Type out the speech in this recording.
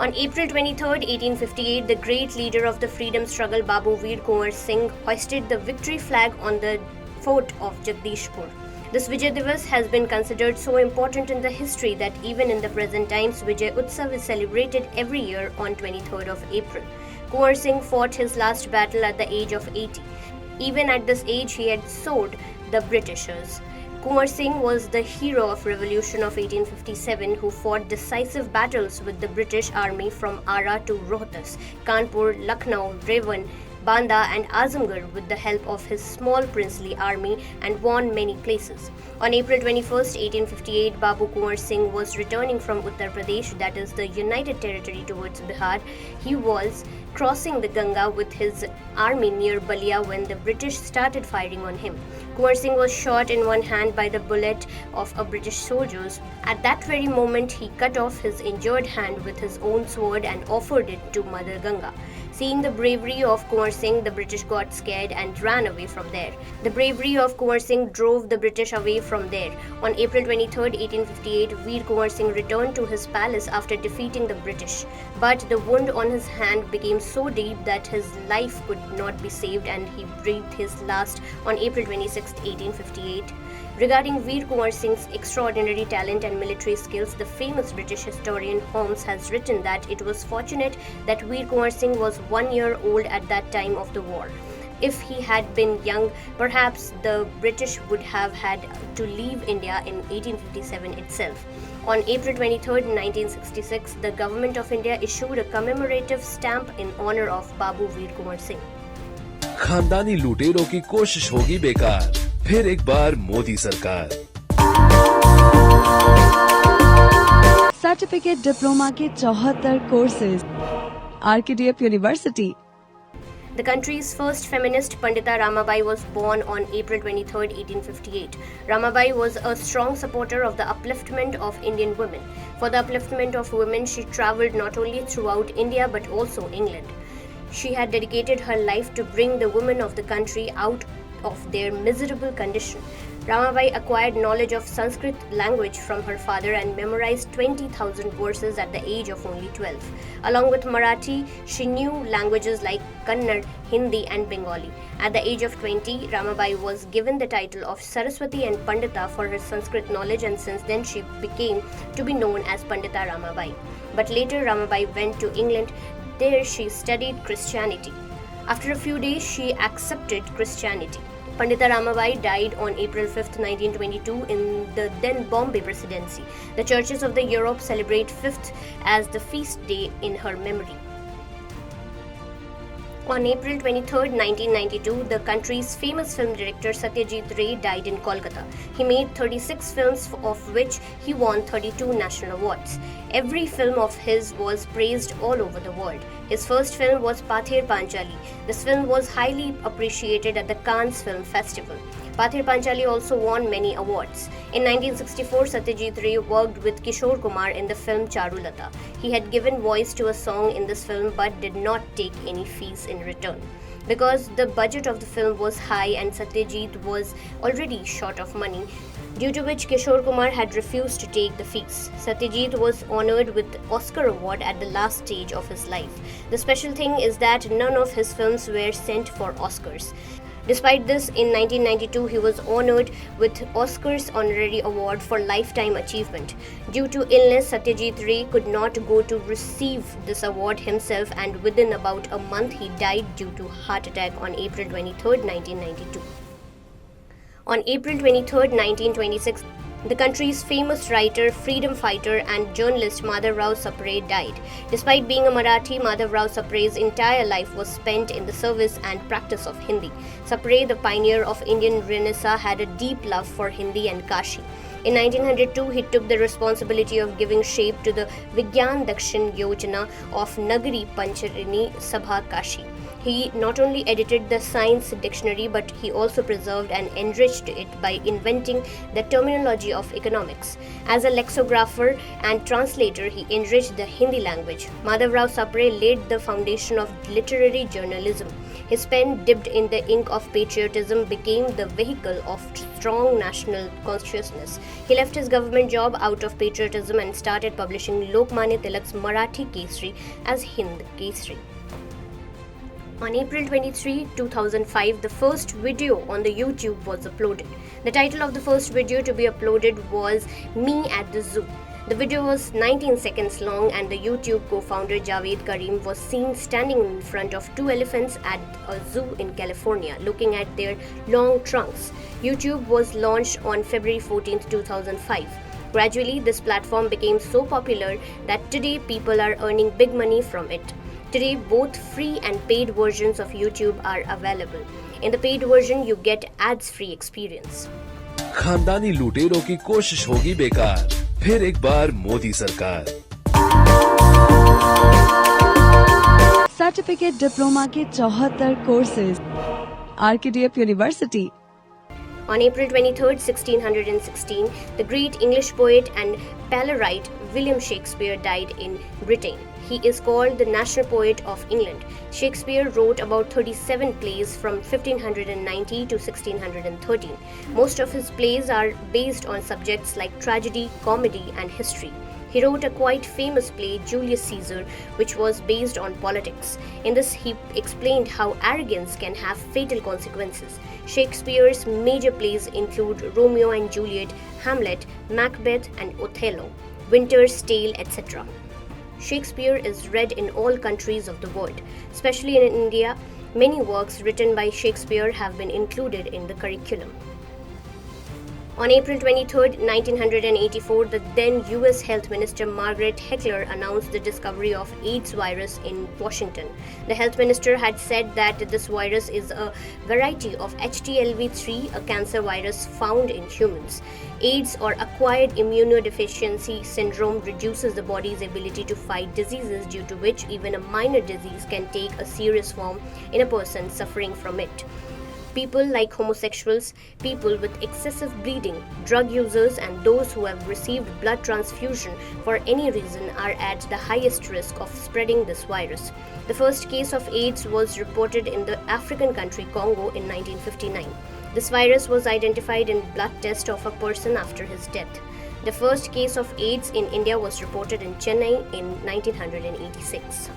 On April 23, 1858, the great leader of the freedom struggle Babu Veer Kunwar Singh hoisted the victory flag on the fort of Jagdishpur. This Vijay Divas has been considered so important in the history that even in the present times, Vijay Utsav is celebrated every year on 23rd of April. Kunwar Singh fought his last battle at the age of 80. Even at this age, he had soared the Britishers. Kunwar Singh was the hero of Revolution of 1857 who fought decisive battles with the British Army from Ara to Rohtas, Kanpur, Lucknow, Revan, Banda and Azamgarh with the help of his small princely army and won many places. On April 21, 1858, Babu Kunwar Singh was returning from Uttar Pradesh, that is the United Territory, towards Bihar. He was crossing the Ganga with his army near Balia when the British started firing on him. Kunwar Singh was shot in one hand by the bullet of a British soldier. At that very moment, he cut off his injured hand with his own sword and offered it to Mother Ganga. Seeing the bravery of Kunwar Singh, the British got scared and ran away from there. The bravery of Kunwar Singh drove the British away from there. On April 23, 1858, Veer Kunwar Singh returned to his palace after defeating the British. But the wound on his hand became so deep that his life could not be saved and he breathed his last on April 26, 1858. Regarding Veer Kunwar Singh's extraordinary talent and military skills, the famous British historian Holmes has written that it was fortunate that Veer Kunwar Singh was 1 year old at that time of the war. If he had been young, perhaps the British would have had to leave India in 1857 itself. On April 23, 1966, the Government of India issued a commemorative stamp in honor of Babu Veer Kunwar Singh. खानदानी लुटेरों की कोशिश होगी बेकार, फिर एक बार मोदी सरकार। Certificate diploma के 74 courses, RKDF university. The country's first feminist, Pandita Ramabai, was born on April 23, 1858. Ramabai was a strong supporter of the upliftment of Indian women. For the upliftment of women, she travelled not only throughout India but also England. She had dedicated her life to bring the women of the country out of their miserable condition. Ramabai acquired knowledge of Sanskrit language from her father and memorized 20,000 verses at the age of only 12. Along with Marathi, she knew languages like Kannada, Hindi and Bengali. At the age of 20, Ramabai was given the title of Saraswati and Pandita for her Sanskrit knowledge, and since then she became to be known as Pandita Ramabai. But later Ramabai went to England. There she studied Christianity. After a few days, she accepted Christianity. Pandita Ramabai died on April 5, 1922 in the then Bombay Presidency. The churches of the Europe celebrate 5th as the feast day in her memory. On April 23, 1992, the country's famous film director Satyajit Ray died in Kolkata. He made 36 films, of which he won 32 national awards. Every film of his was praised all over the world. His first film was Pather Panchali. This film was highly appreciated at the Cannes Film Festival. Pather Panchali also won many awards. In 1964, Satyajit Ray worked with Kishore Kumar in the film Charulata. He had given voice to a song in this film but did not take any fees in return. Because the budget of the film was high and Satyajit was already short of money, due to which Kishore Kumar had refused to take the fees. Satyajit was honored with the Oscar award at the last stage of his life. The special thing is that none of his films were sent for Oscars. Despite this, in 1992, he was honored with Oscars Honorary Award for Lifetime Achievement. Due to illness, Satyajit Ray could not go to receive this award himself, and within about a month, he died due to heart attack on April 23, 1992. On April 23, 1926, the country's famous writer, freedom fighter and journalist Madhav Rao Sapre died. Despite being a Marathi, Madhav Rao Sapre's entire life was spent in the service and practice of Hindi. Sapre, the pioneer of Indian Renaissance, had a deep love for Hindi and Kashi. In 1902, he took the responsibility of giving shape to the Vigyan Dakshin Yojana of Nagari Pancharini Sabha Kashi. He not only edited the science dictionary, but he also preserved and enriched it by inventing the terminology of economics. As a lexicographer and translator, he enriched the Hindi language. Madhav Rao Sapre laid the foundation of literary journalism. His pen, dipped in the ink of patriotism, became the vehicle of strong national consciousness. He left his government job out of patriotism and started publishing Lokmanya Tilak's Marathi Kesari as Hind Kesari. On April 23, 2005, the first video on the YouTube was uploaded. The title of the first video to be uploaded was Me at the Zoo. The video was 19 seconds long and the YouTube co-founder Javed Karim was seen standing in front of two elephants at a zoo in California, looking at their long trunks. YouTube was launched on February 14, 2005. Gradually, this platform became so popular that today people are earning big money from it. Today, both free and paid versions of YouTube are available. In the paid version, you get ads-free experience. खानदानी लुटेरों की कोशिश होगी बेकार, फिर एक बार मोदी सरकार। Certificate diploma के 74 courses RKDF university. On April 23, 1616, the great English poet and playwright William Shakespeare died in Britain. He is called the national poet of England. Shakespeare wrote about 37 plays from 1590 to 1613. Most of his plays are based on subjects like tragedy, comedy, and history. He wrote a quite famous play, Julius Caesar, which was based on politics. In this, he explained how arrogance can have fatal consequences. Shakespeare's major plays include Romeo and Juliet, Hamlet, Macbeth, and Othello, Winter's Tale, etc. Shakespeare is read in all countries of the world, especially in India. Many works written by Shakespeare have been included in the curriculum. On April 23, 1984, the then US Health Minister Margaret Heckler announced the discovery of AIDS virus in Washington. The health minister had said that this virus is a variety of HTLV-3, a cancer virus found in humans. AIDS, or acquired immunodeficiency syndrome, reduces the body's ability to fight diseases, due to which even a minor disease can take a serious form in a person suffering from it. People like homosexuals, people with excessive bleeding, drug users, and those who have received blood transfusion for any reason are at the highest risk of spreading this virus. The first case of AIDS was reported in the African country Congo in 1959. This virus was identified in blood test of a person after his death. The first case of AIDS in India was reported in Chennai in 1986.